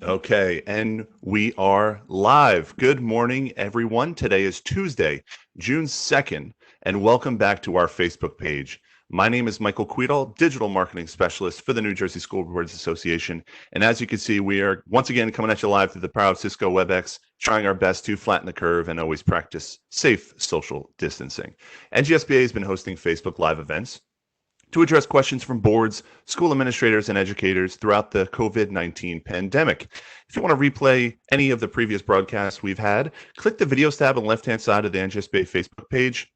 Okay, and we are live. Good morning, everyone. Today is Tuesday, June 2nd, and welcome back to our Facebook page. My name is Michael Quedal, Digital Marketing Specialist for the New Jersey School Boards Association. And as you can see, we are once again coming at you live through the power of Cisco WebEx, trying our best to flatten the curve and always practice safe social distancing. NJSBA has been hosting Facebook Live events to address questions from boards, school administrators, and educators throughout the COVID-19 pandemic. If you want to replay any of the previous broadcasts we've had, click the videos tab on the left-hand side of the NJSBA Facebook page.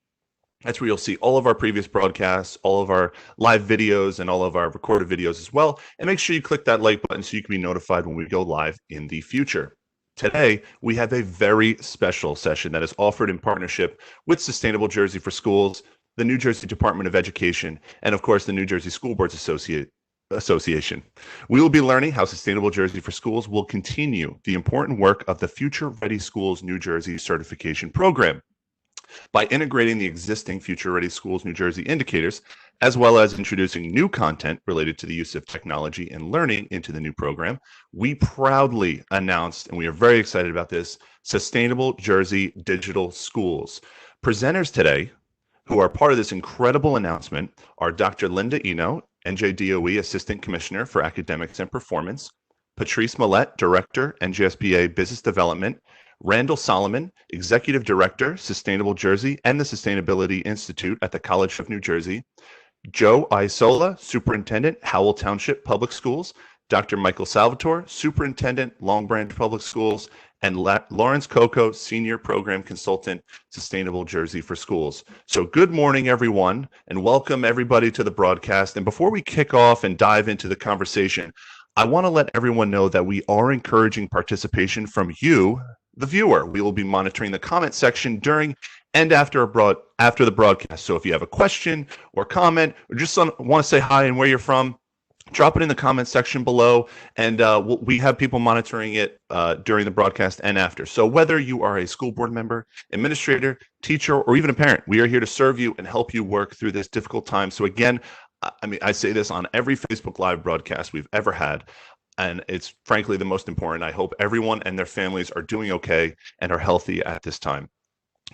That's where you'll see all of our previous broadcasts, all of our live videos, and all of our recorded videos as well. And make sure you click that like button so you can be notified when we go live in the future. Today, we have a very special session that is offered in partnership with Sustainable Jersey for Schools, the New Jersey Department of Education, and of course, the New Jersey School Boards Association. We will be learning how Sustainable Jersey for Schools will continue the important work of the Future Ready Schools New Jersey certification program by integrating the existing Future Ready Schools New Jersey indicators, as well as introducing new content related to the use of technology and learning into the new program. We proudly announced, and we are very excited about this, Sustainable Jersey Digital Schools. Presenters today who are part of this incredible announcement are Dr. Linda Eno, NJDOE Assistant Commissioner for Academics and Performance, Patrice Millette, Director, NJSBA Business Development, Randall Solomon, Executive Director, Sustainable Jersey and the Sustainability Institute at the College of New Jersey, Joe Isola, Superintendent, Howell Township Public Schools, Dr. Michael Salvatore, Superintendent, Long Branch Public Schools, and Lawrence Coco, Senior Program Consultant, Sustainable Jersey for Schools. So good morning, everyone, and welcome everybody to the broadcast. And before we kick off and dive into the conversation, I want to let everyone know that we are encouraging participation from you, the viewer. We will be monitoring the comment section during and after the broadcast. So if you have a question or comment, or just want to say hi and where you're from, drop it in the comment section below, and we have people monitoring it during the broadcast and after. So whether you are a school board member, administrator, teacher, or even a parent, we are here to serve you and help you work through this difficult time. So again, I say this on every Facebook Live broadcast we've ever had, and it's frankly the most important. I hope everyone and their families are doing okay and are healthy at this time.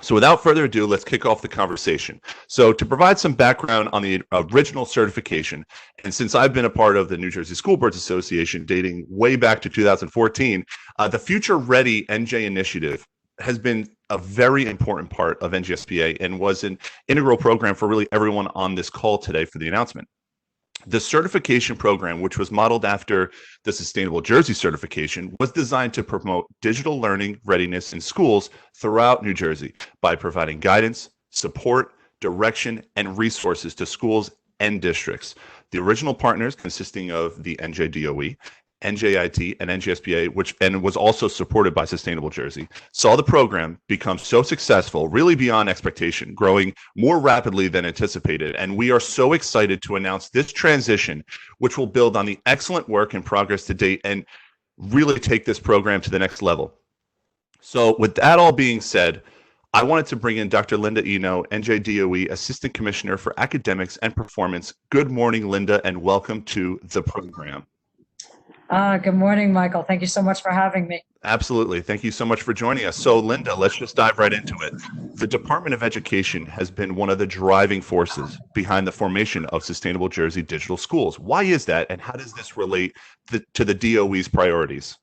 So without further ado, let's kick off the conversation. So to provide some background on the original certification, and since I've been a part of the New Jersey School Boards Association dating way back to 2014, the Future Ready NJ initiative has been a very important part of NJSBA and was an integral program for really everyone on this call today for the announcement. The certification program, which was modeled after the Sustainable Jersey certification, was designed to promote digital learning readiness in schools throughout New Jersey by providing guidance, support, direction, and resources to schools and districts. The original partners, consisting of the NJDOE, NJIT, and NJSBA, which was also supported by Sustainable Jersey, saw the program become so successful, really beyond expectation, growing more rapidly than anticipated. And we are so excited to announce this transition, which will build on the excellent work and progress to date and really take this program to the next level. So with that all being said, I wanted to bring in Dr. Linda Eno, NJDOE Assistant Commissioner for Academics and Performance. Good morning, Linda, and welcome to the program. Good morning, Michael. Thank you so much for having me. Absolutely. Thank you so much for joining us. So, Linda, let's just dive right into it. The Department of Education has been one of the driving forces behind the formation of Sustainable Jersey Digital Schools. Why is that, and how does this relate to the DOE's priorities?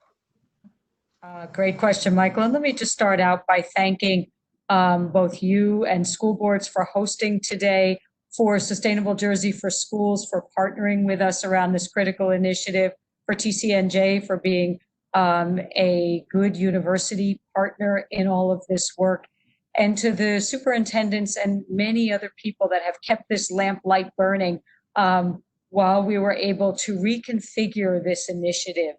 Great question, Michael. And let me just start out by thanking both you and school boards for hosting today, for Sustainable Jersey for Schools for partnering with us around this critical initiative, for TCNJ for being a good university partner in all of this work, and to the superintendents and many other people that have kept this lamplight burning while we were able to reconfigure this initiative.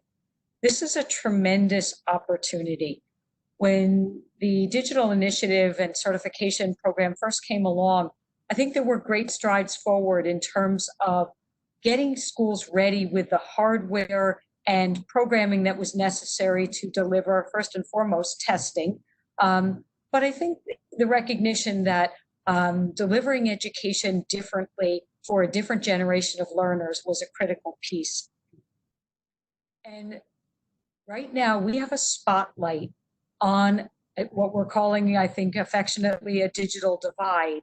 This is a tremendous opportunity. When the digital initiative and certification program first came along, I think there were great strides forward in terms of getting schools ready with the hardware and programming that was necessary to deliver, first and foremost, testing. But I think the recognition that delivering education differently for a different generation of learners was a critical piece. And Right now, we have a spotlight on what we're calling, I think, affectionately, a digital divide.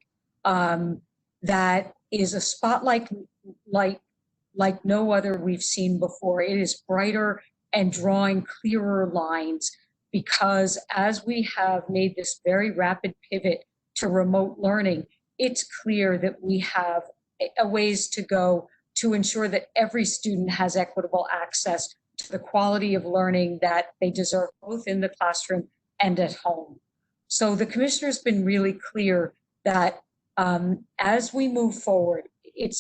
That is a spotlight like no other we've seen before. It is brighter and drawing clearer lines because as we have made this very rapid pivot to remote learning, it's clear that we have a ways to go to ensure that every student has equitable access to the quality of learning that they deserve, both in the classroom and at home. So the commissioner's been really clear that as we move forward, it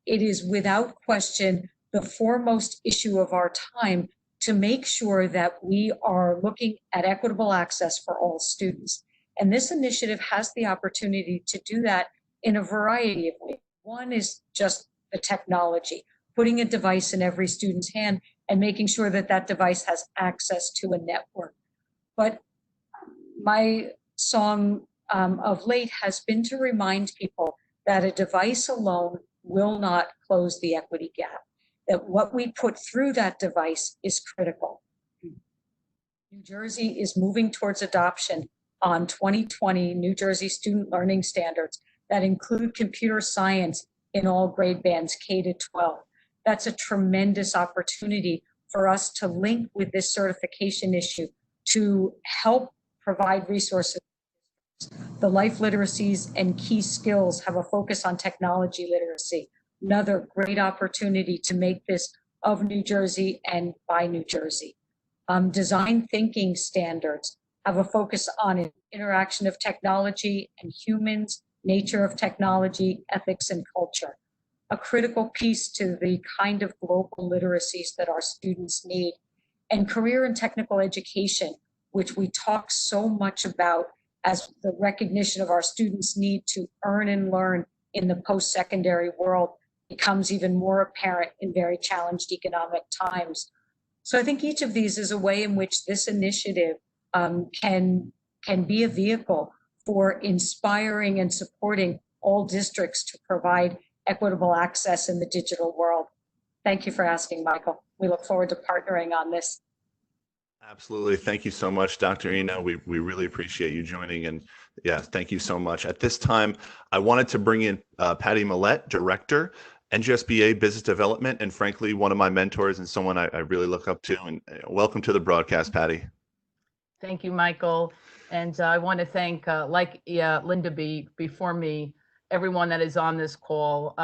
is without question the foremost issue of our time to make sure that we are looking at equitable access for all students. And this initiative has the opportunity to do that in a variety of ways. One is just the technology, putting a device in every student's hand and making sure that that device has access to a network. But my song of late has been to remind people that a device alone will not close the equity gap, that what we put through that device is critical. New Jersey is moving towards adoption on 2020 New Jersey student learning standards that include computer science in all grade bands K to 12. That's a tremendous opportunity for us to link with this certification issue to help provide resources. The life literacies and key skills have a focus on technology literacy. Another great opportunity to make this of New Jersey and by New Jersey. Design thinking standards have a focus on interaction of technology and humans, nature of technology, ethics, and culture. A critical piece to the kind of global literacies that our students need. And career and technical education, which we talk so much about as the recognition of our students' need to earn and learn in the post-secondary world, becomes even more apparent in very challenged economic times. So I think each of these is a way in which this initiative can be a vehicle for inspiring and supporting all districts to provide equitable access in the digital world. Thank you for asking, Michael. We look forward to partnering on this. Absolutely. Thank you so much, Dr. Eno. We really appreciate you joining. And yeah, thank you so much. At this time, I wanted to bring in Patty Millett, Director, NJSBA Business Development, and frankly, one of my mentors and someone I really look up to. And welcome to the broadcast, Patty. Thank you, Michael. And I want to thank, like Linda before me, everyone that is on this call.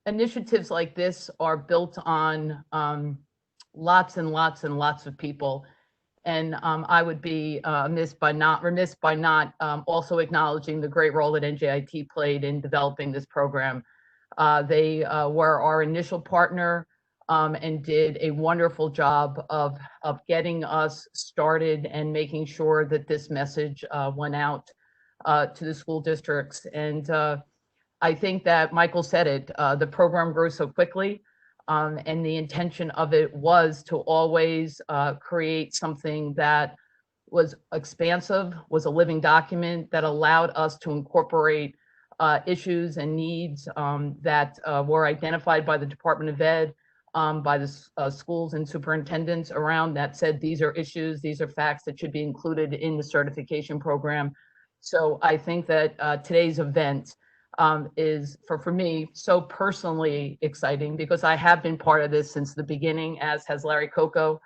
Initiatives like this are built on lots and lots and lots of people. And I would be remiss by not also acknowledging the great role that NJIT played in developing this program. They were our initial partner and did a wonderful job of getting us started and making sure that this message went out to the school districts. And I think that Michael said it, the program grew so quickly. And the intention of it was to always create something that was expansive, was a living document that allowed us to incorporate issues and needs that were identified by the Department of Ed, by the schools and superintendents around that said, these are issues, these are facts that should be included in the certification program. So I think that today's event is for me so personally exciting because I have been part of this since the beginning, as has Larry Coco,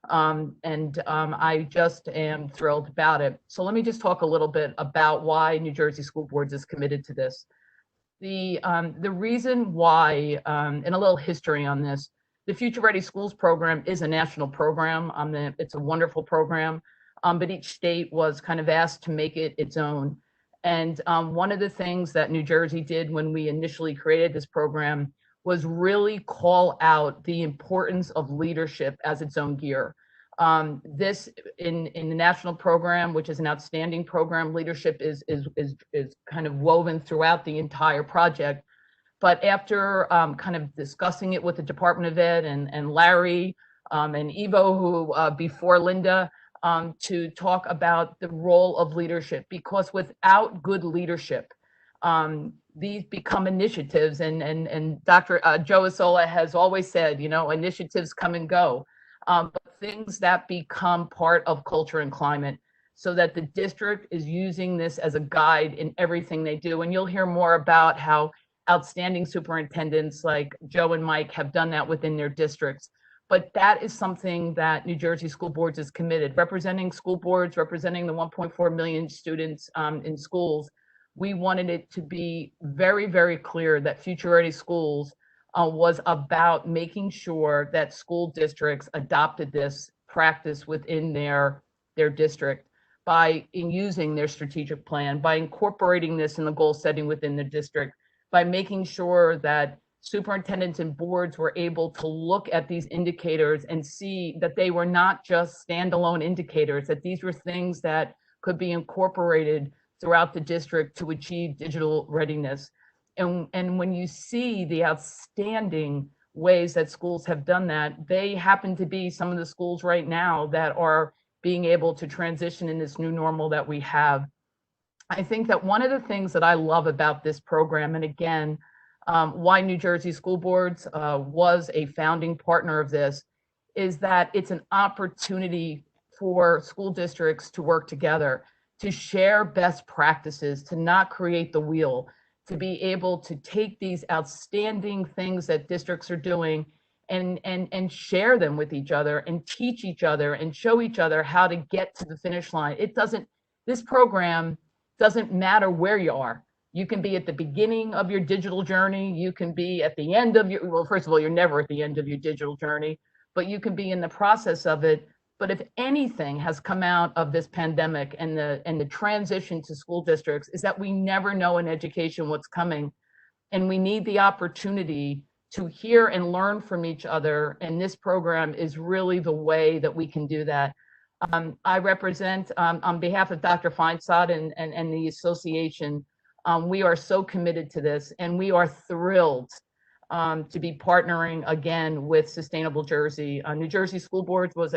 and I just am thrilled about it. So let me just talk a little bit about why New Jersey School Boards is committed to this. The reason why, and a little history on this, the Future Ready Schools program is a national program. It's a wonderful program, but each state was kind of asked to make it its own. And one of the things that New Jersey did when we initially created this program was really call out the importance of leadership as its own gear. This in the national program, which is an outstanding program, leadership is kind of woven throughout the entire project. But after kind of discussing it with the Department of Ed and Larry and Ivo, who before Linda, to talk about the role of leadership, because without good leadership, these become initiatives. And Dr. Joe Isola has always said, you know, initiatives come and go. But things that become part of culture and climate, so that the district is using this as a guide in everything they do. And you'll hear more about how outstanding superintendents like Joe and Mike have done that within their districts. But that is something that New Jersey School Boards is committed. Representing school boards, representing the 1.4 million students in schools, we wanted it to be very, very clear that Future Ready Schools was about making sure that school districts adopted this practice within their district by using their strategic plan, by incorporating this in the goal setting within the district, by making sure that superintendents and boards were able to look at these indicators and see that they were not just standalone indicators, that these were things that could be incorporated throughout the district to achieve digital readiness. And when you see the outstanding ways that schools have done that, they happen to be some of the schools right now that are being able to transition in this new normal that we have. I think that one of the things that I love about this program, and again, why New Jersey School Boards was a founding partner of this, is that it's an opportunity for school districts to work together, to share best practices, to not create the wheel, to be able to take these outstanding things that districts are doing and share them with each other and teach each other and show each other how to get to the finish line. This program doesn't matter where you are. You can be at the beginning of your digital journey. You can be at the end of well, first of all, you're never at the end of your digital journey, but you can be in the process of it. But if anything has come out of this pandemic and the transition to school districts, is that we never know in education what's coming. And we need the opportunity to hear and learn from each other. And this program is really the way that we can do that. I represent, on behalf of Dr. Feinsod and the association, we are so committed to this, and we are thrilled to be partnering again with Sustainable Jersey. New Jersey School Boards was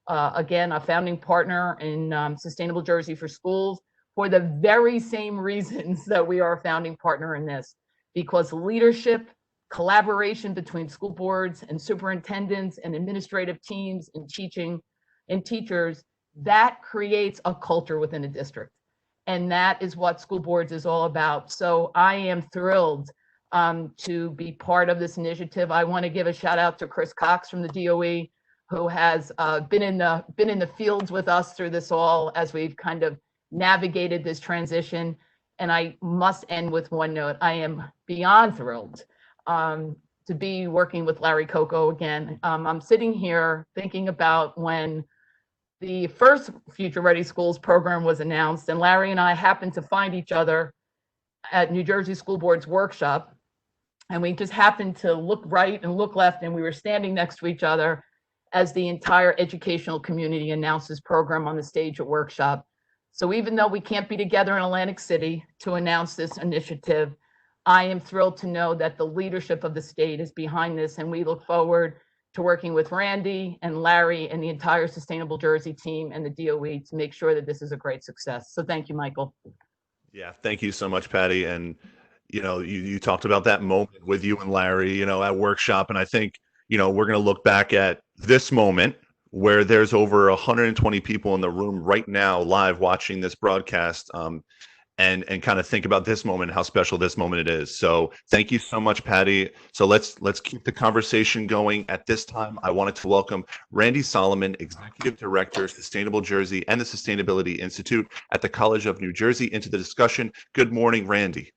again, a founding partner in Sustainable Jersey for Schools for the very same reasons that we are a founding partner in this, because leadership, collaboration between school boards and superintendents and administrative teams and teaching and teachers, that creates a culture within a district. And that is what school boards is all about. So I am thrilled to be part of this initiative. I want to give a shout out to Chris Cox from the DOE, who has been in the fields with us through this all as we've kind of navigated this transition. And I must end with one note. I am beyond thrilled to be working with Larry Coco again. I'm sitting here thinking about when the first Future Ready Schools program was announced, and Larry and I happened to find each other at New Jersey School Board's workshop. And we just happened to look right and look left, and we were standing next to each other as the entire educational community announced this program on the stage at workshop. So even though we can't be together in Atlantic City to announce this initiative, I am thrilled to know that the leadership of the state is behind this, and we look forward to working with Randy and Larry and the entire Sustainable Jersey team and the DOE to make sure that this is a great success. So thank you, Michael. Yeah, thank you so much, Patty. And, you talked about that moment with you and Larry, at workshop. And I think, we're going to look back at this moment where there's over 120 people in the room right now live watching this broadcast. And kind of think about this moment, how special this moment it is. So thank you so much, Patty. So let's keep the conversation going. At this time, I wanted to welcome Randy Solomon, Executive Director, Sustainable Jersey and the Sustainability Institute at the College of New Jersey, into the discussion. Good morning, Randy.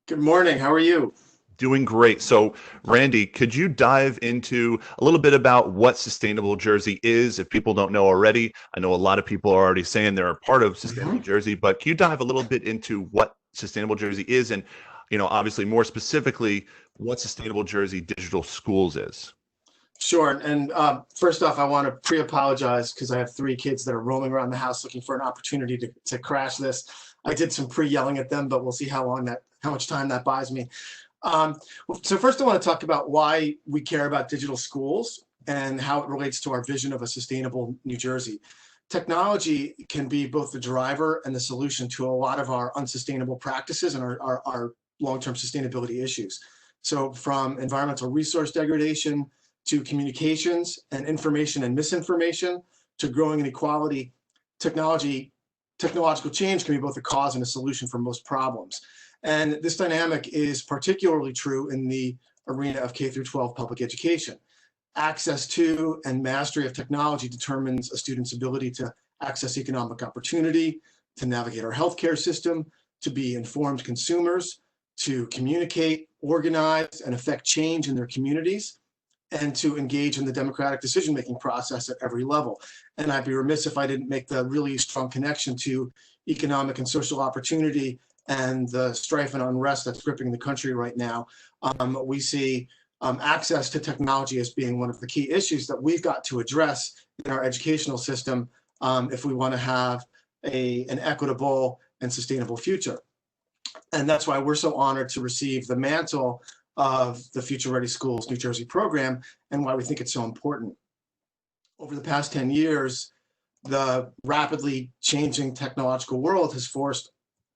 Good morning. How are you? Doing great. So, Randy, could you dive into a little bit about what Sustainable Jersey is, if people don't know already? I know a lot of people are already saying they're a part of Sustainable Jersey, but can you dive a little bit into what Sustainable Jersey is and, obviously more specifically, what Sustainable Jersey Digital Schools is? Sure. And first off, I want to pre-apologize because I have 3 kids that are roaming around the house looking for an opportunity to crash this. I did some pre-yelling at them, but we'll see how much time that buys me. So first I want to talk about why we care about digital schools and how it relates to our vision of a sustainable New Jersey. Technology can be both the driver and the solution to a lot of our unsustainable practices and our long-term sustainability issues. So from environmental resource degradation to communications and information and misinformation, to growing inequality, technological change can be both a cause and a solution for most problems. And this dynamic is particularly true in the arena of K through 12 public education. Access to and mastery of technology determines a student's ability to access economic opportunity, to navigate our healthcare system, to be informed consumers, to communicate, organize, and affect change in their communities, and to engage in the democratic decision-making process at every level. And I'd be remiss if I didn't make the really strong connection to economic and social opportunity and the strife and unrest that's gripping the country right now. We see access to technology as being one of the key issues that we've got to address in our educational system if we want to have an equitable and sustainable future. And that's why we're so honored to receive the mantle of the Future Ready Schools New Jersey program, and why we think it's so important. Over the past 10 years, the rapidly changing technological world has forced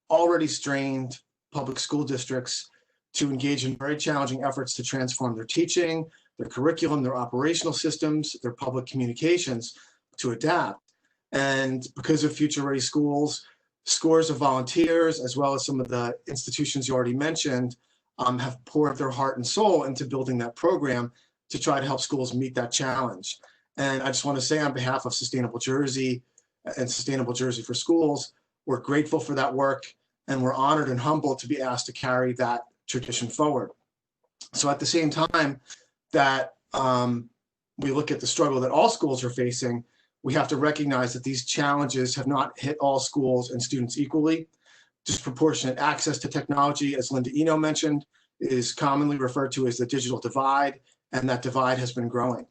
already strained public school districts to engage in very challenging efforts to transform their teaching, their curriculum, their operational systems, their public communications to adapt. And because of Future Ready Schools, scores of volunteers, as well as some of the institutions you already mentioned, have poured their heart and soul into building that program to try to help schools meet that challenge. And I just want to say on behalf of Sustainable Jersey and Sustainable Jersey for Schools, we're grateful for that work, and we're honored and humbled to be asked to carry that tradition forward. So at the same time that we look at the struggle that all schools are facing, we have to recognize that these challenges have not hit all schools and students equally. Disproportionate access to technology, as Linda Eno mentioned, is commonly referred to as the digital divide, and that divide has been growing.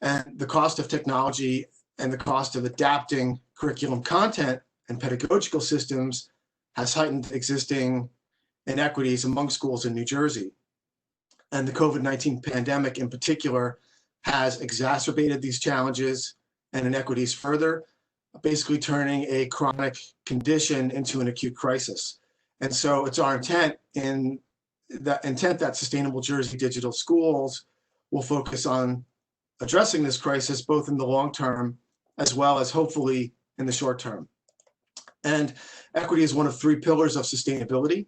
And the cost of technology and the cost of adapting curriculum content and pedagogical systems has heightened existing inequities among schools in New Jersey. And the COVID-19 pandemic in particular has exacerbated these challenges and inequities further, basically turning a chronic condition into an acute crisis. And so it's our intent that Sustainable Jersey Digital Schools will focus on addressing this crisis both in the long term as well as hopefully in the short term. And equity is one of three pillars of sustainability.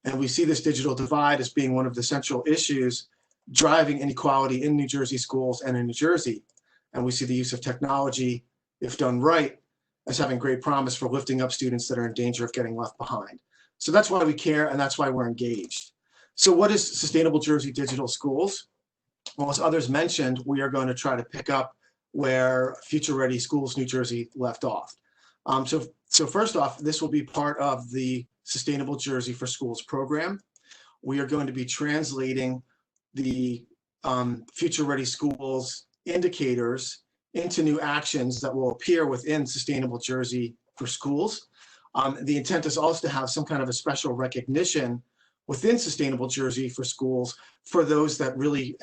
And we see this digital divide as being one of the central issues driving inequality in New Jersey schools and in New Jersey. And we see the use of technology, if done right, as having great promise for lifting up students that are in danger of getting left behind. So that's why we care, and that's why we're engaged. So what is Sustainable Jersey Digital Schools? Well, as others mentioned, we are going to try to pick up where Future Ready Schools New Jersey left off. So first off, this will be part of the Sustainable Jersey for Schools program. We are going to be translating the Future Ready Schools indicators into new actions that will appear within Sustainable Jersey for Schools. The intent is also to have some kind of a special recognition within Sustainable Jersey for Schools for those that really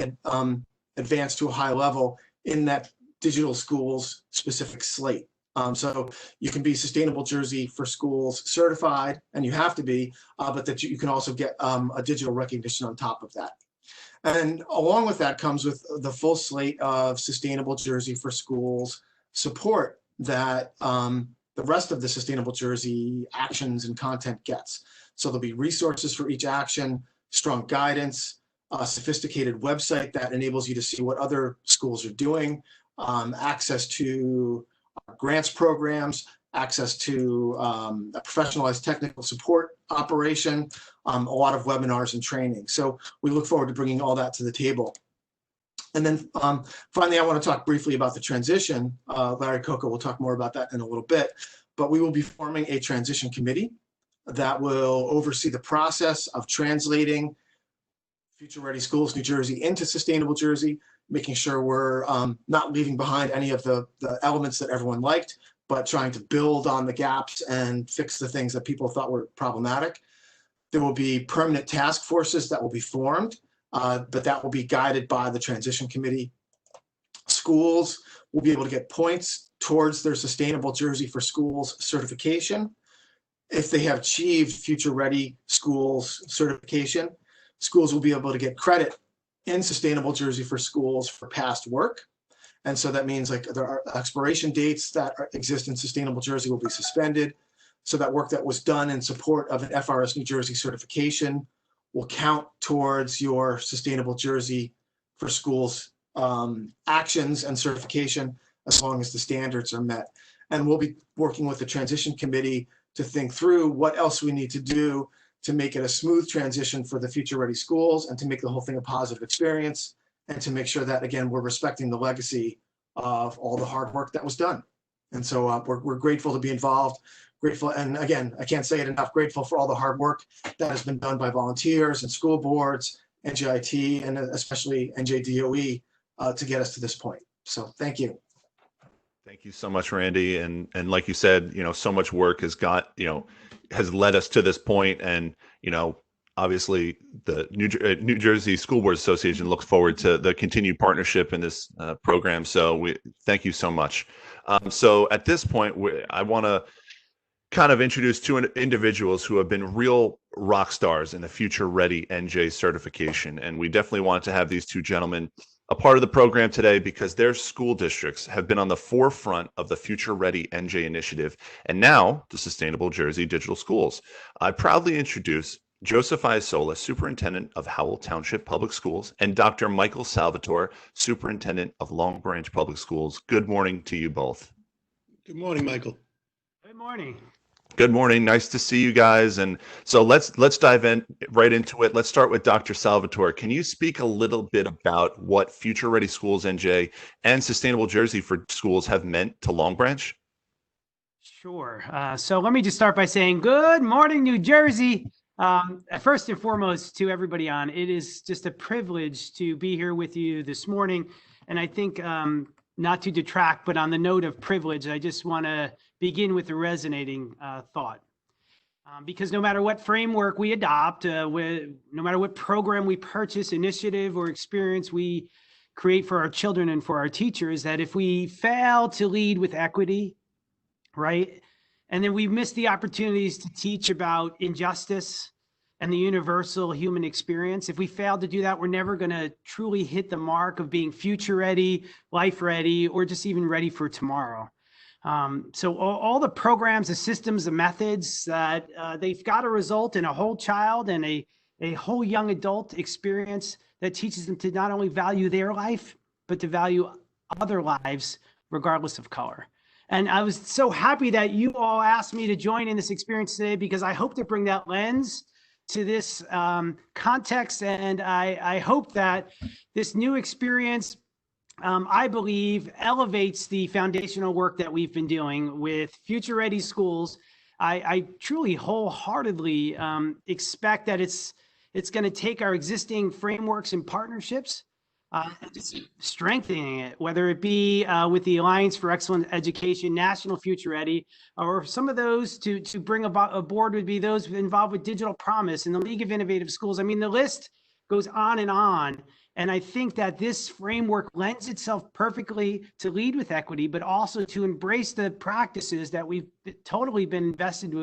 advance to a high level in that digital schools specific slate. So you can be Sustainable Jersey for Schools certified, and you have to be, but that you can also get a digital recognition on top of that. And along with that comes with the full slate of Sustainable Jersey for Schools support that the rest of the Sustainable Jersey actions and content gets. So there'll be resources for each action, strong guidance, a sophisticated website that enables you to see what other schools are doing, access to grants programs, access to a professionalized technical support operation, a lot of webinars and training. So we look forward to bringing all that to the table. And then finally, I want to talk briefly about the transition. Larry Coco will talk more about that in a little bit, but we will be forming a transition committee that will oversee the process of translating Future Ready Schools New Jersey into Sustainable Jersey, making sure we're not leaving behind any of the elements that everyone liked, but trying to build on the gaps and fix the things that people thought were problematic. There will be permanent task forces that will be formed, but that will be guided by the transition committee. Schools will be able to get points towards their Sustainable Jersey for Schools certification. If they have achieved Future Ready Schools certification, schools will be able to get credit in Sustainable Jersey for Schools for past work. And so that means like there are expiration dates that exist in Sustainable Jersey will be suspended. So that work that was done in support of an FRS-New Jersey certification will count towards your Sustainable Jersey for Schools actions and certification as long as the standards are met. And we'll be working with the transition committee to think through what else we need to do to make it a smooth transition for the future ready schools and to make the whole thing a positive experience and to make sure that, again, we're respecting the legacy of all the hard work that was done. And so we're grateful to be involved, grateful. And again, I can't say it enough, grateful for all the hard work that has been done by volunteers and school boards, NJIT, and especially NJDOE to get us to this point. So thank you. Thank you so much, Randy. And like you said, so much work has led us to this point. And, obviously the New Jersey School Boards Association looks forward to the continued partnership in this program. So we thank you so much. So at this point, I want to kind of introduce two individuals who have been real rock stars in the Future Ready NJ certification. And we definitely want to have these two gentlemen a part of the program today because their school districts have been on the forefront of the Future Ready NJ initiative and now the Sustainable Jersey Digital Schools. I proudly introduce Joseph Isola, Superintendent of Howell Township Public Schools, and Dr. Michael Salvatore, Superintendent of Long Branch Public Schools. Good morning to you both. Good morning, Michael. Good morning. Good morning. Nice to see you guys. And so let's dive right into it. Let's start with Dr. Salvatore. Can you speak a little bit about what Future Ready Schools NJ and Sustainable Jersey for Schools have meant to Long Branch? Sure. So let me just start by saying good morning, New Jersey. First and foremost, to everybody on, it is just a privilege to be here with you this morning. And I think not to detract, but on the note of privilege, I just want to begin with a resonating thought. Because no matter what framework we adopt, no matter what program we purchase, initiative, or experience we create for our children and for our teachers, that if we fail to lead with equity, right? And then we miss the opportunities to teach about injustice and the universal human experience. If we fail to do that, we're never going to truly hit the mark of being future ready, life ready, or just even ready for tomorrow. So all the programs, the systems, the methods, that they've got to result in a whole child and a whole young adult experience that teaches them to not only value their life, but to value other lives, regardless of color. And I was so happy that you all asked me to join in this experience today because I hope to bring that lens to this context. And I hope that this new experience, I believe, elevates the foundational work that we've been doing with Future Ready Schools. I truly wholeheartedly expect that it's going to take our existing frameworks and partnerships, just strengthening it, whether it be with the Alliance for Excellent Education, National Future Ready, or some of those to bring aboard would be those involved with Digital Promise and the League of Innovative Schools. I mean, the list goes on and on. And I think that this framework lends itself perfectly to lead with equity, but also to embrace the practices that we've totally been invested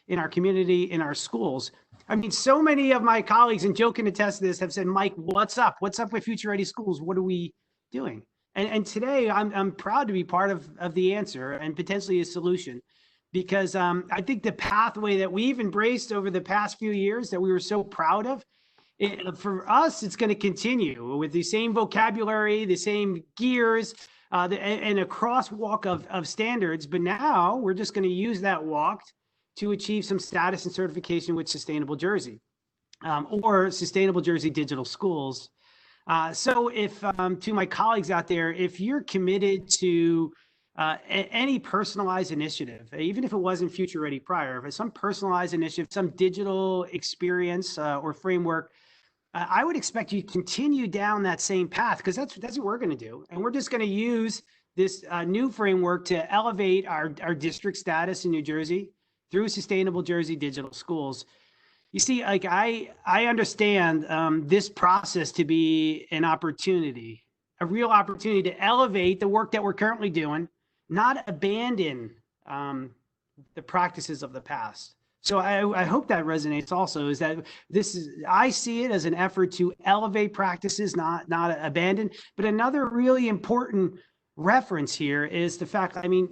in our community, in our schools. I mean, so many of my colleagues, and Joe can attest to this, have said, Mike, what's up? What's up with Future Ready Schools? What are we doing? And today I'm proud to be part of the answer and potentially a solution, because I think the pathway that we've embraced over the past few years that we were so proud of, for us, it's going to continue with the same vocabulary, the same gears, and a crosswalk of standards. But now we're just going to use that walk to achieve some status and certification with Sustainable Jersey or Sustainable Jersey Digital Schools. So if to my colleagues out there, if you're committed to any personalized initiative, even if it wasn't Future Ready prior, if it's some personalized initiative, some digital experience or framework, I would expect you to continue down that same path, because that's what we're going to do. And we're just going to use this new framework to elevate our district status in New Jersey through Sustainable Jersey Digital Schools. You see, like I understand this process to be an opportunity, a real opportunity to elevate the work that we're currently doing, not abandon the practices of the past. So I hope that resonates also, is that I see it as an effort to elevate practices, not abandon. But another really important reference here is the fact, I mean,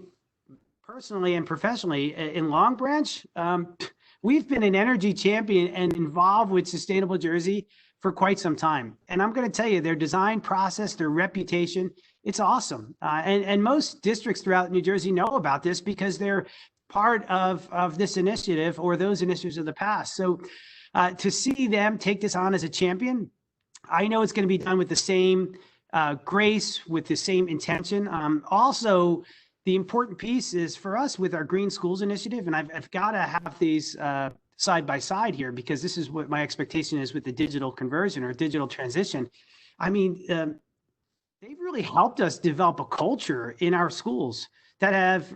personally and professionally in Long Branch, we've been an energy champion and involved with Sustainable Jersey for quite some time. And I'm going to tell you, their design process, their reputation, it's awesome. And most districts throughout New Jersey know about this because they're part of this initiative or those initiatives of the past. So to see them take this on as a champion, I know it's going to be done with the same grace, with the same intention. Also, the important piece is for us with our Green Schools Initiative, and I've got to have these side by side here because this is what my expectation is with the digital conversion or digital transition. I mean, they've really helped us develop a culture in our schools that have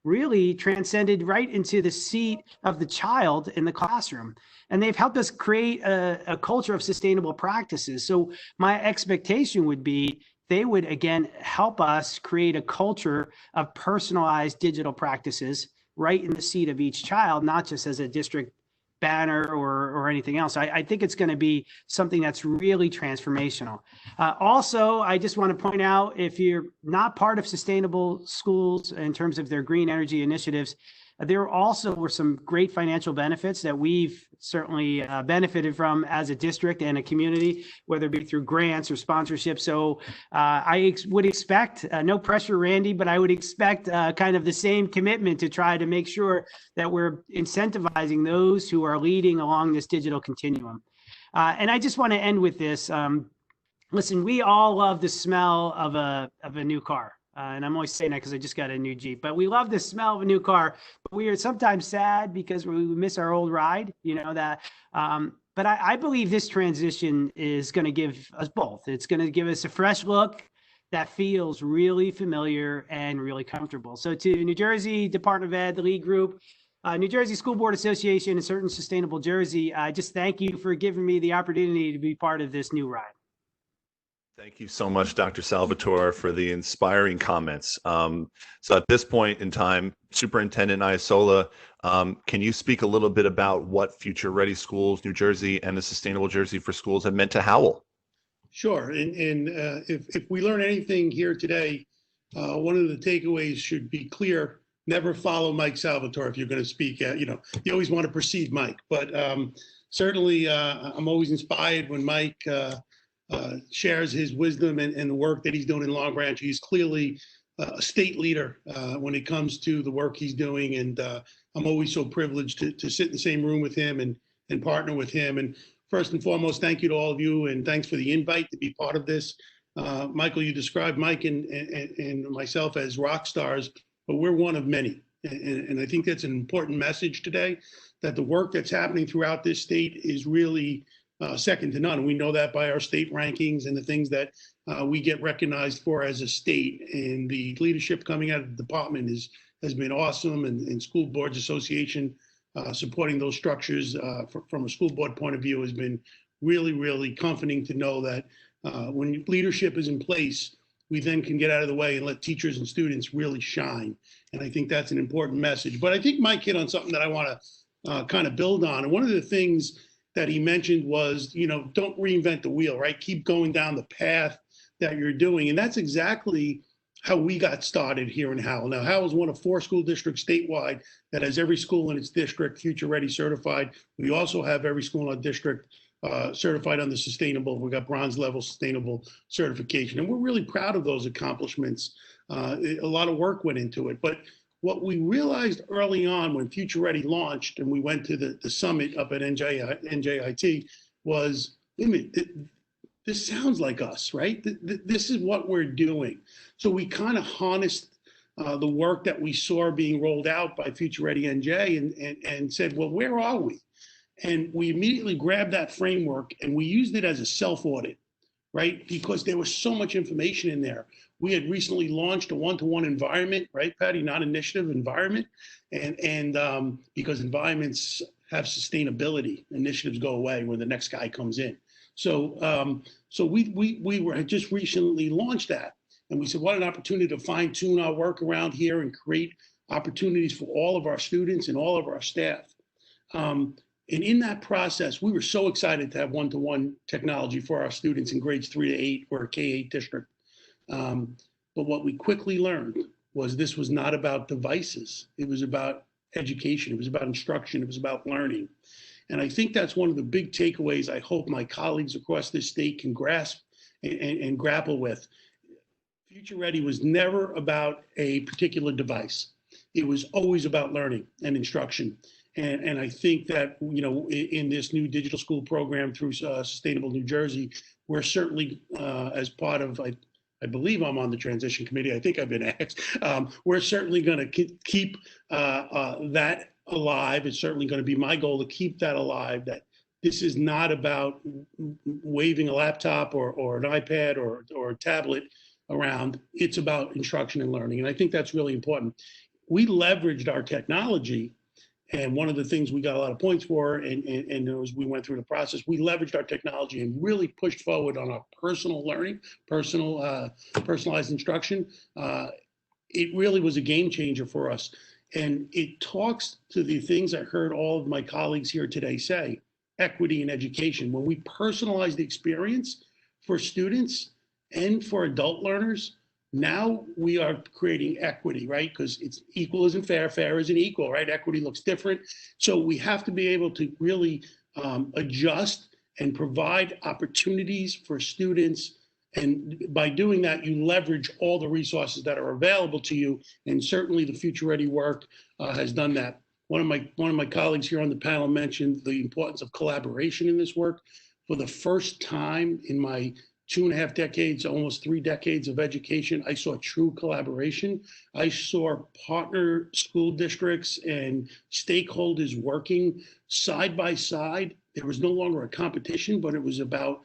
really transcended right into the seat of the child in the classroom. And they've helped us create a culture of sustainable practices. So my expectation would be they would, again, help us create a culture of personalized digital practices right in the seat of each child, not just as a district banner or anything else. I think it's going to be something that's really transformational. Also, I just want to point out, if you're not part of Sustainable Schools in terms of their green energy initiatives, there also were some great financial benefits that we've certainly benefited from as a district and a community, whether it be through grants or sponsorship. So I would expect, no pressure, Randy, but I would expect kind of the same commitment to try to make sure that we're incentivizing those who are leading along this digital continuum. And I just want to end with this. Listen, we all love the smell of a new car. And I'm always saying that because I just got a new Jeep, but we love the smell of a new car, but we are sometimes sad because we miss our old ride, you know, that, but I believe this transition is going to give us both. It's going to give us a fresh look that feels really familiar and really comfortable. So to New Jersey Department of Ed, the lead group, New Jersey School Board Association, and certain Sustainable Jersey, I just thank you for giving me the opportunity to be part of this new ride. Thank you so much, Dr. Salvatore, for the inspiring comments. So at this point in time, Superintendent Isola, can you speak a little bit about what Future Ready Schools New Jersey and the Sustainable Jersey for Schools have meant to Howell? Sure. And if we learn anything here today, one of the takeaways should be clear: never follow Mike Salvatore if you're going to speak. You always want to precede Mike. But certainly, I'm always inspired when Mike shares his wisdom and the work that he's doing in Long Branch. He's clearly a state leader when it comes to the work he's doing, and I'm always so privileged to sit in the same room with him and partner with him. And first and foremost, thank you to all of you, and thanks for the invite to be part of this. Michael, you described Mike and myself as rock stars, but we're one of many. And I think that's an important message today, that the work that's happening throughout this state is really second to none. We know that by our state rankings and the things that we get recognized for as a state. And the leadership coming out of the department has been awesome. And School Boards Association supporting those structures from a school board point of view has been really, really comforting to know that when leadership is in place, we then can get out of the way and let teachers and students really shine. And I think that's an important message. But I think Mike hit on something that I want to kind of build on. And one of the things that he mentioned was, don't reinvent the wheel, right? Keep going down the path that you're doing. And that's exactly how we got started here in Howell. Now, Howell is one of 4 school districts statewide that has every school in its district Future Ready certified. We also have every school in our district certified on the sustainable. We got bronze level sustainable certification. And we're really proud of those accomplishments. A lot of work went into it. But what we realized early on when Future Ready launched and we went to the summit up at NJIT was, wait a minute, this sounds like us, right? This is what we're doing. So we kind of harnessed the work that we saw being rolled out by Future Ready NJ and said, well, where are we? And we immediately grabbed that framework and we used it as a self-audit, right? Because there was so much information in there. We had recently launched a one-to-one environment, right, Patty? Not initiative, environment. And because environments have sustainability, initiatives go away when the next guy comes in. So we had just recently launched that. And we said, what an opportunity to fine tune our work around here and create opportunities for all of our students and all of our staff. And in that process, we were so excited to have one-to-one technology for our students in grades 3 to 8 or a K-8 district. But what we quickly learned was this was not about devices. It was about education. It was about instruction. It was about learning. And I think that's one of the big takeaways I hope my colleagues across this state can grasp and grapple with. Future Ready was never about a particular device. It was always about learning and instruction. And I think that, you know, in this new digital school program through Sustainable New Jersey, we're certainly, as part of, I believe I'm on the transition committee. I think I've been asked. We're certainly going to keep that alive. It's certainly going to be my goal to keep that alive, that this is not about waving a laptop or an iPad or a tablet around. It's about instruction and learning. And I think that's really important. We leveraged our technology. And one of the things we got a lot of points for, and as we went through the process, we leveraged our technology and really pushed forward on our personal learning, personalized instruction. It really was a game changer for us. And it talks to the things I heard all of my colleagues here today say, equity in education. When we personalize the experience for students and for adult learners, now we are creating equity, right? Because it's equal isn't fair, fair isn't equal, right? Equity looks different. So we have to be able to really adjust and provide opportunities for students. And by doing that, you leverage all the resources that are available to you. And certainly the Future Ready work has done that. One of my colleagues here on the panel mentioned the importance of collaboration in this work. For the first time in my 2.5 decades, almost 3 decades of education, I saw true collaboration. I saw partner school districts and stakeholders working side by side. There was no longer a competition, but it was about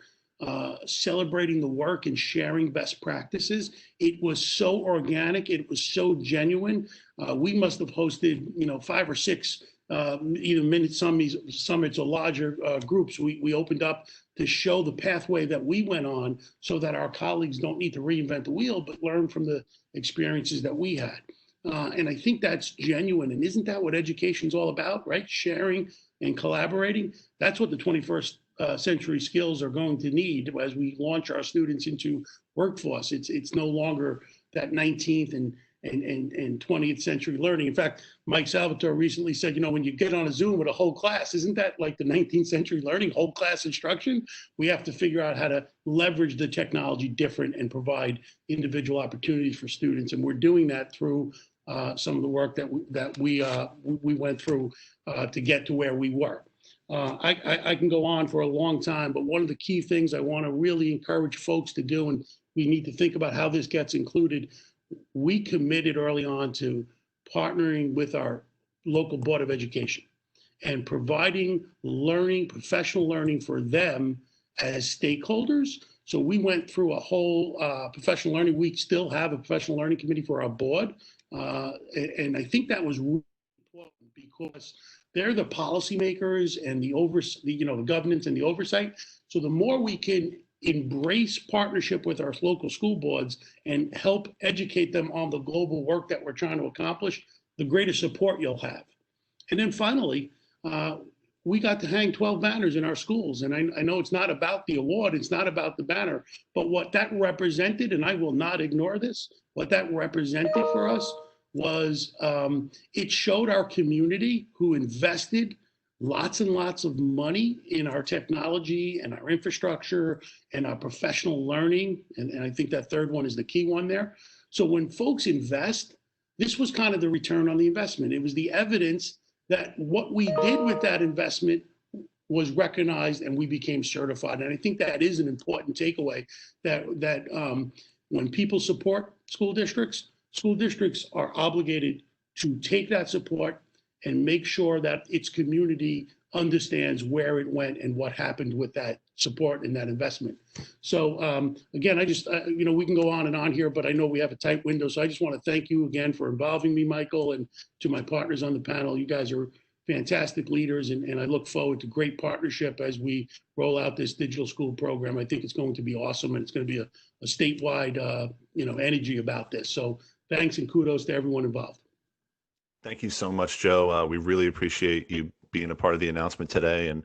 celebrating the work and sharing best practices. It was so organic. It was so genuine. We must have hosted, 5 or 6 either minute summits or larger groups. We opened up to show the pathway that we went on so that our colleagues don't need to reinvent the wheel, but learn from the experiences that we had. And I think that's genuine. And isn't that what education's all about, right? Sharing and collaborating. That's what the 21st century skills are going to need as we launch our students into workforce. It's no longer that 19th and 20th century learning. In fact, Mike Salvatore recently said, when you get on a Zoom with a whole class, isn't that like the 19th century learning, whole class instruction? We have to figure out how to leverage the technology different and provide individual opportunities for students. And we're doing that through some of the work that we went through to get to where we were. I can go on for a long time, but one of the key things I want to really encourage folks to do, and we need to think about how this gets included. We committed early on to partnering with our local Board of Education and providing learning, professional learning for them as stakeholders. So we went through a whole professional learning. We still have a professional learning committee for our board. And I think that was really important because they're the policymakers and the governance and the oversight. So the more we can embrace partnership with our local school boards and help educate them on the global work that we're trying to accomplish, the greater support you'll have. And then finally, we got to hang 12 banners in our schools. And I know it's not about the award, it's not about the banner, but what that represented, and I will not ignore this, what that represented for us was it showed our community who invested lots and lots of money in our technology and our infrastructure and our professional learning. And I think that third one is the key one there. So when folks invest, this was kind of the return on the investment. It was the evidence that what we did with that investment was recognized and we became certified. And I think that is an important takeaway that when people support school districts are obligated to take that support and make sure that its community understands where it went and what happened with that support and that investment. So again, I just, we can go on and on here, but I know we have a tight window. So I just want to thank you again for involving me, Michael, and to my partners on the panel. You guys are fantastic leaders, and I look forward to great partnership as we roll out this digital school program. I think it's going to be awesome, and it's going to be a statewide, energy about this. So thanks and kudos to everyone involved. Thank you so much, Joe. We really appreciate you being a part of the announcement today. And,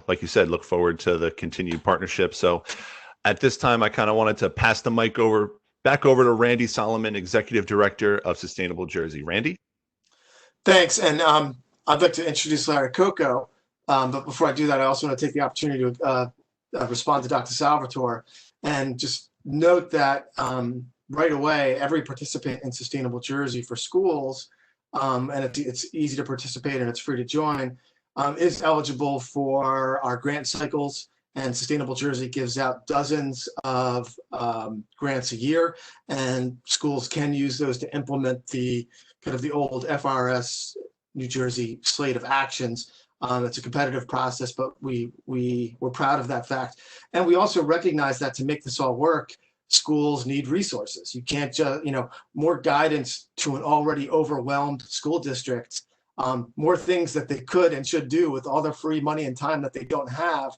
like you said, look forward to the continued partnership. So at this time, I kind of wanted to pass the mic back over to Randy Solomon, Executive Director of Sustainable Jersey. Randy? Thanks. And I'd like to introduce Larry Coco. But before I do that, I also want to take the opportunity to respond to Dr. Salvatore and just note that right away, every participant in Sustainable Jersey for schools, and it's easy to participate and it's free to join, is eligible for our grant cycles. And Sustainable Jersey gives out dozens of grants a year, and schools can use those to implement the old FRS New Jersey slate of actions. It's a competitive process, but we're proud of that fact. And we also recognize that to make this all work, schools need resources. You can't just, more guidance to an already overwhelmed school district, more things that they could and should do with all their free money and time that they don't have,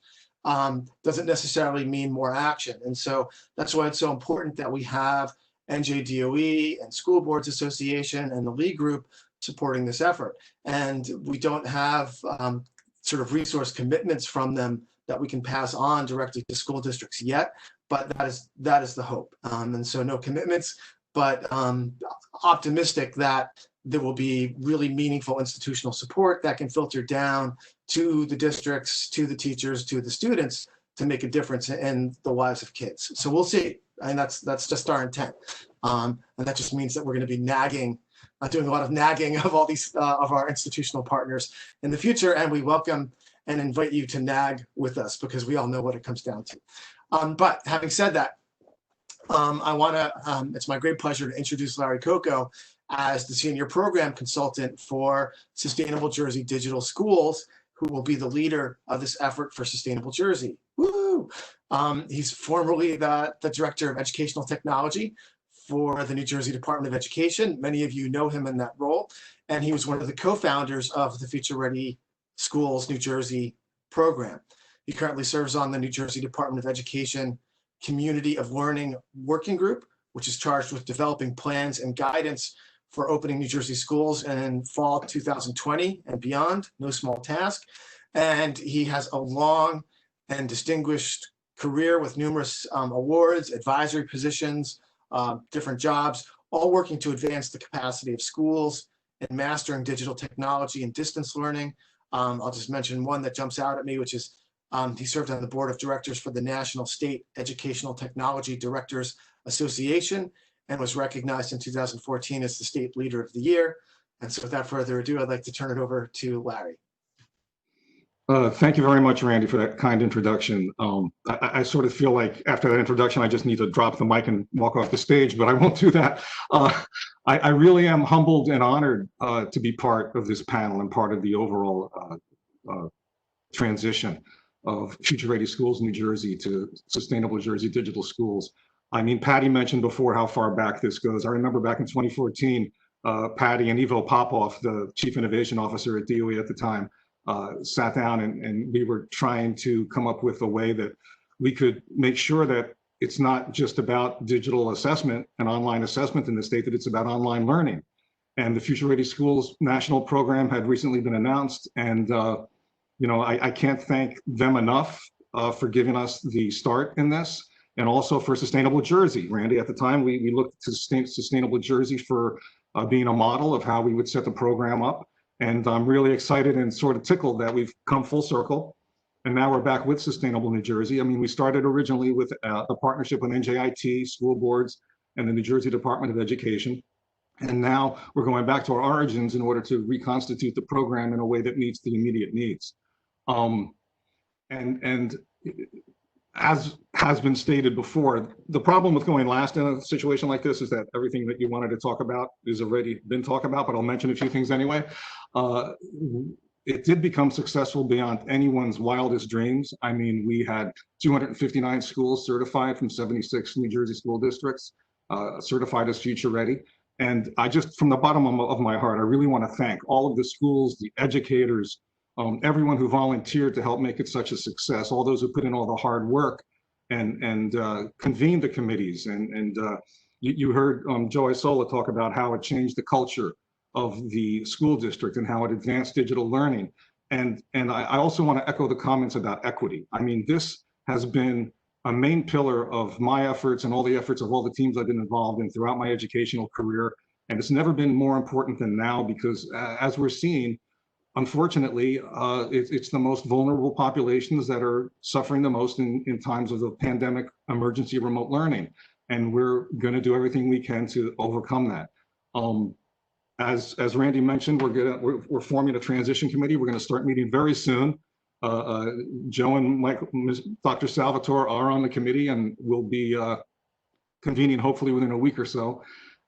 doesn't necessarily mean more action. And so that's why it's so important that we have NJDOE and School Boards Association and the League Group supporting this effort. And we don't have sort of resource commitments from them that we can pass on directly to school districts yet, but that is the hope. And so no commitments, but optimistic that there will be really meaningful institutional support that can filter down to the districts, to the teachers, to the students to make a difference in the lives of kids. So we'll see. And that's just our intent. And that just means that we're going to be doing a lot of nagging of all these of our institutional partners in the future, and we welcome and invite you to nag with us because we all know what it comes down to. But having said that, it's my great pleasure to introduce Larry Coco as the Senior Program Consultant for Sustainable Jersey Digital Schools, who will be the leader of this effort for Sustainable Jersey. Woo! He's formerly the Director of Educational Technology for the New Jersey Department of Education. Many of you know him in that role, and he was one of the co-founders of the Future Ready Schools New Jersey program. He currently serves on the New Jersey Department of Education Community of Learning Working Group, which is charged with developing plans and guidance for opening New Jersey schools in fall 2020 and beyond. No small task. And he has a long and distinguished career with numerous awards, advisory positions, different jobs, all working to advance the capacity of schools and mastering digital technology and distance learning. I'll just mention one that jumps out at me, which is he served on the board of directors for the National State Educational Technology Directors Association and was recognized in 2014 as the State Leader of the Year. And so without further ado, I'd like to turn it over to Larry. Thank you very much, Randy, for that kind introduction. I sort of feel like after that introduction, I just need to drop the mic and walk off the stage, but I won't do that. I really am humbled and honored to be part of this panel and part of the overall transition of Future Ready Schools New Jersey to Sustainable Jersey Digital Schools. I mean, Patty mentioned before how far back this goes. I remember back in 2014, Patty and Ivo Popov, the Chief Innovation Officer at DOE at the time, sat down and we were trying to come up with a way that we could make sure that it's not just about digital assessment and online assessment in the state, that it's about online learning. And the Future Ready Schools national program had recently been announced, and I can't thank them enough for giving us the start in this, and also for Sustainable Jersey. Randy, at the time, we looked to Sustainable Jersey for being a model of how we would set the program up. And I'm really excited and sort of tickled that we've come full circle. And now we're back with Sustainable New Jersey. I mean, we started originally with a partnership with NJIT, school boards, and the New Jersey Department of Education. And now we're going back to our origins in order to reconstitute the program in a way that meets the immediate needs. And as has been stated before, the problem with going last in a situation like this is that everything that you wanted to talk about is already been talked about, but I'll mention a few things anyway. It did become successful beyond anyone's wildest dreams. I mean, we had 259 schools certified from 76 New Jersey school districts, certified as Future Ready. And I just, from the bottom of my heart, I really want to thank all of the schools, the educators, everyone who volunteered to help make it such a success, all those who put in all the hard work and convened the committees. And you heard Joe Isola talk about how it changed the culture of the school district and how it advanced digital learning. I also want to echo the comments about equity. I mean, this has been a main pillar of my efforts and all the efforts of all the teams I've been involved in throughout my educational career. And it's never been more important than now because as we're seeing, unfortunately, it's the most vulnerable populations that are suffering the most in times of the pandemic emergency remote learning. And we're going to do everything we can to overcome that. As Randy mentioned, we're forming a transition committee. We're going to start meeting very soon. Joe and Dr. Salvatore are on the committee, and we'll be convening hopefully within a week or so.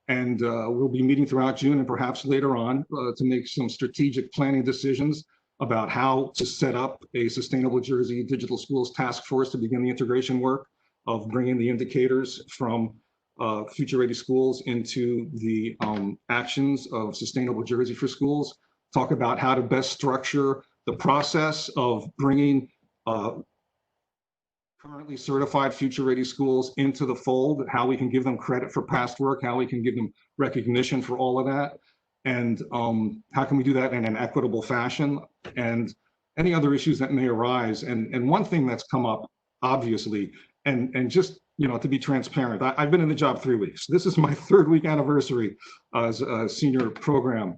And we'll be meeting throughout June and perhaps later on to make some strategic planning decisions about how to set up a Sustainable Jersey Digital Schools Task Force to begin the integration work of bringing the indicators from Future Ready Schools into the actions of Sustainable Jersey for Schools, talk about how to best structure the process of bringing currently certified Future Ready schools into the fold, how we can give them credit for past work, how we can give them recognition for all of that, and how can we do that in an equitable fashion, and any other issues that may arise. And one thing that's come up, obviously, and just, you know, to be transparent, I've been in the job 3 weeks. This is my 3rd week anniversary as a senior program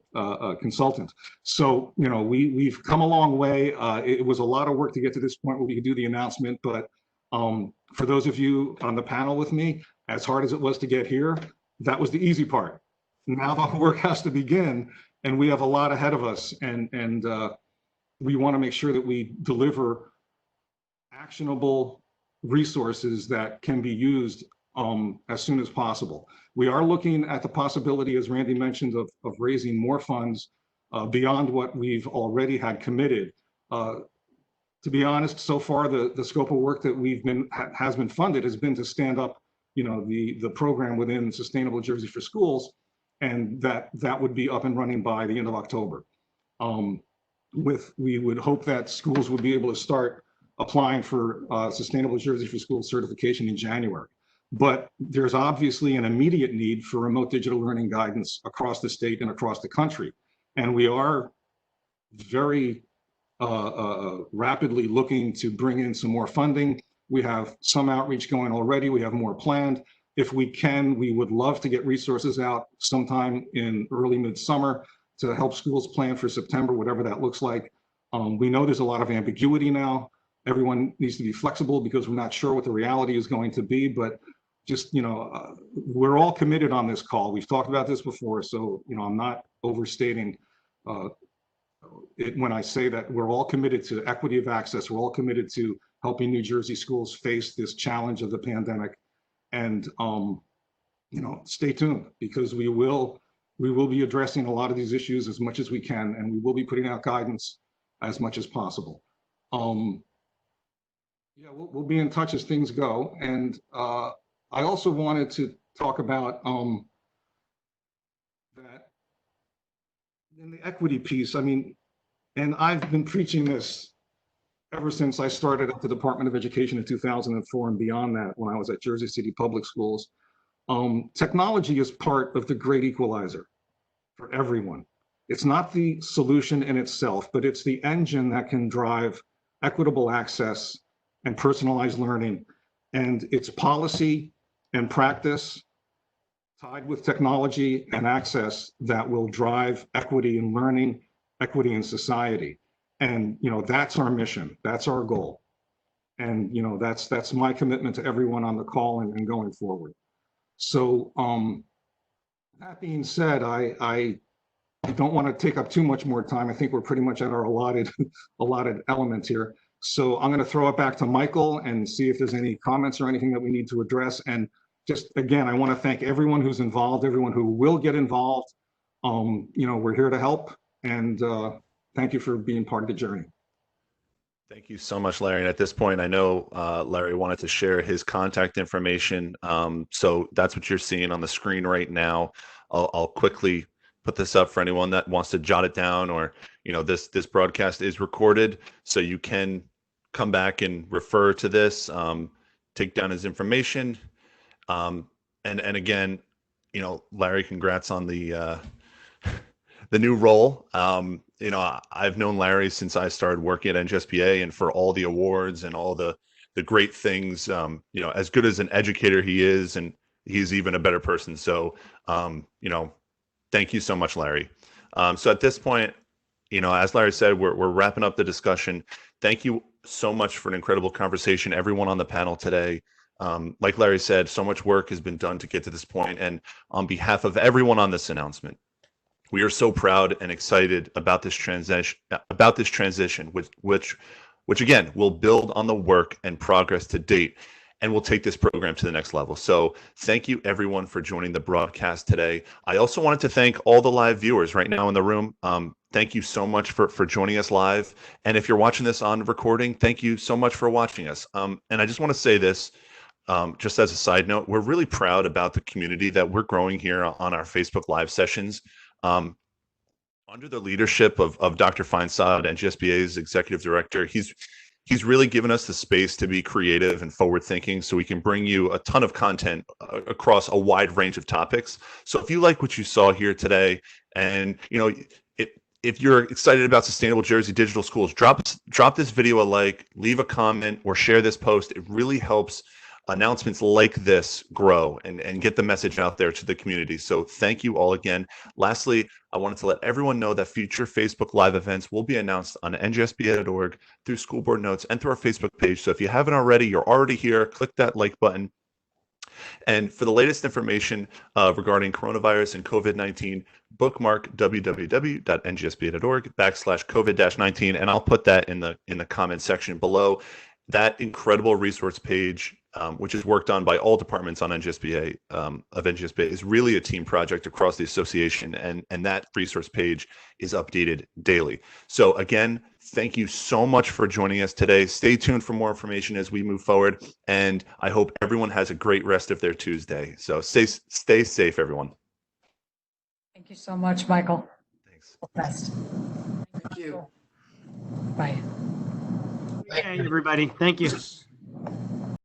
consultant. So, you know, we've come a long way. It was a lot of work to get to this point where we could do the announcement, but for those of you on the panel with me, as hard as it was to get here, that was the easy part. Now the work has to begin, and we have a lot ahead of us, and we want to make sure that we deliver actionable resources that can be used as soon as possible. We are looking at the possibility, as Randy mentioned, of raising more funds beyond what we've already had committed. To be honest, so far the scope of work that has been funded has been to stand up, you know, the program within Sustainable Jersey for Schools, and that would be up and running by the end of October. We would hope that schools would be able to start applying for Sustainable Jersey for Schools certification in January. But there's obviously an immediate need for remote digital learning guidance across the state and across the country. And we are very rapidly looking to bring in some more funding. We have some outreach going already. We have more planned. If we can, we would love to get resources out sometime in early midsummer to help schools plan for September, whatever that looks like. We know there's a lot of ambiguity now. Everyone needs to be flexible because we're not sure what the reality is going to be, but just, you know, we're all committed on this call. We've talked about this before, so, you know, I'm not overstating it when I say that we're all committed to equity of access. We're all committed to helping New Jersey schools face this challenge of the pandemic. And, you know, stay tuned because we will be addressing a lot of these issues as much as we can, and we will be putting out guidance as much as possible. Yeah, we'll be in touch as things go. And I also wanted to talk about that in the equity piece. I mean, and I've been preaching this ever since I started at the Department of Education in 2004 and beyond that when I was at Jersey City Public Schools. Technology is part of the great equalizer for everyone. It's not the solution in itself, but it's the engine that can drive equitable access and personalized learning. And it's policy and practice tied with technology and access that will drive equity in learning, equity in society. And, you know, that's our mission. That's our goal. And, you know, that's my commitment to everyone on the call and going forward. So that being said, I don't want to take up too much more time. I think we're pretty much at our allotted element here. So I'm going to throw it back to Michael and see if there's any comments or anything that we need to address. And just again, I want to thank everyone who's involved, everyone who will get involved. You know, we're here to help, and thank you for being part of the journey. Thank you so much, Larry. And at this point, I know Larry wanted to share his contact information. So that's what you're seeing on the screen right now. I'll quickly put this up for anyone that wants to jot it down, or, you know, this broadcast is recorded, so you can come back and refer to this, take down his information. And again, you know, Larry, congrats on the new role. You know, I've known Larry since I started working at NJSBA, and for all the awards and all the great things, you know, as good as an educator he is, and he's even a better person. So, you know, thank you so much, Larry. So at this point, you know, as Larry said, we're wrapping up the discussion. Thank you so much for an incredible conversation, everyone on the panel today. Like Larry said, so much work has been done to get to this point, and on behalf of everyone on this announcement, we are so proud and excited about this transition, which again will build on the work and progress to date, and will take this program to the next level. So thank you everyone for joining the broadcast today. I also wanted to thank all the live viewers right now in the room. Thank you so much for joining us live. And if you're watching this on recording, thank you so much for watching us. And I just want to say this, just as a side note, we're really proud about the community that we're growing here on our Facebook Live sessions. Under the leadership of Dr. Feinsod, NJSBA's executive director, he's really given us the space to be creative and forward thinking, so we can bring you a ton of content across a wide range of topics. So if you like what you saw here today, and you know, if you're excited about Sustainable Jersey Digital Schools, drop this video a like, leave a comment, or share this post. It really helps announcements like this grow and get the message out there to the community. So thank you all again. Lastly, I wanted to let everyone know that future Facebook Live events will be announced on njsba.org, through school board notes, and through our Facebook page. So if you haven't already, you're already here, click that like button. And for the latest information regarding coronavirus and COVID-19, bookmark www.njsba.org/COVID-19, and I'll put that in the comment section below. That incredible resource page, which is worked on by all departments on NJSBA, of NJSBA, is really a team project across the association, and that resource page is updated daily. So again, thank you so much for joining us today. Stay tuned for more information as we move forward, and I hope everyone has a great rest of their Tuesday. So stay safe, everyone. Thank you so much, Michael. Thanks. Best. Thank you. Bye. Hey, everybody. Thank you.